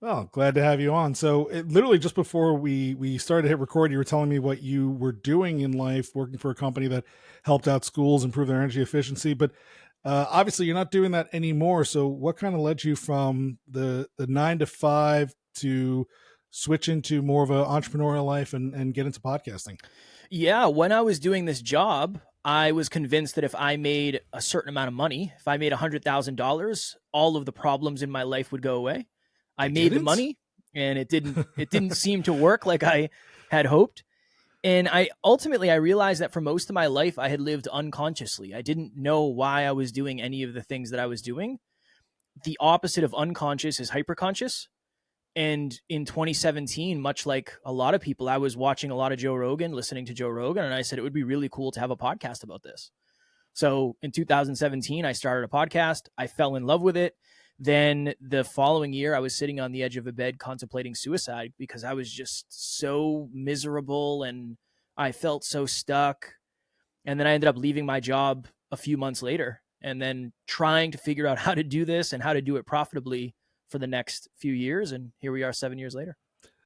Oh, glad to have you on. So, literally just before we started to hit record, you were telling me what you were doing in life, working for a company that helped out schools improve their energy efficiency. But obviously, you're not doing that anymore. So, what kind of led you from the 9 to 5 to switch into more of an entrepreneurial life and get into podcasting? Yeah, when I was doing this job, I was convinced that if I made a certain amount of money, if I made $100,000, all of the problems in my life would go away. I They made the didn't. money and it didn't seem to work like I had hoped. And I realized that for most of my life I had lived unconsciously. I didn't know why I was doing any of the things that I was doing. The opposite of unconscious is hyperconscious. And in 2017, much like a lot of people, I was watching a lot of Joe Rogan, listening to Joe Rogan, and I said it would be really cool to have a podcast about this. So in 2017, I started a podcast. I fell in love with it. Then the following year, I was sitting on the edge of a bed contemplating suicide because I was just so miserable and I felt so stuck. And then I ended up leaving my job a few months later and then trying to figure out how to do this and how to do it profitably for the next few years. And here we are 7 years later.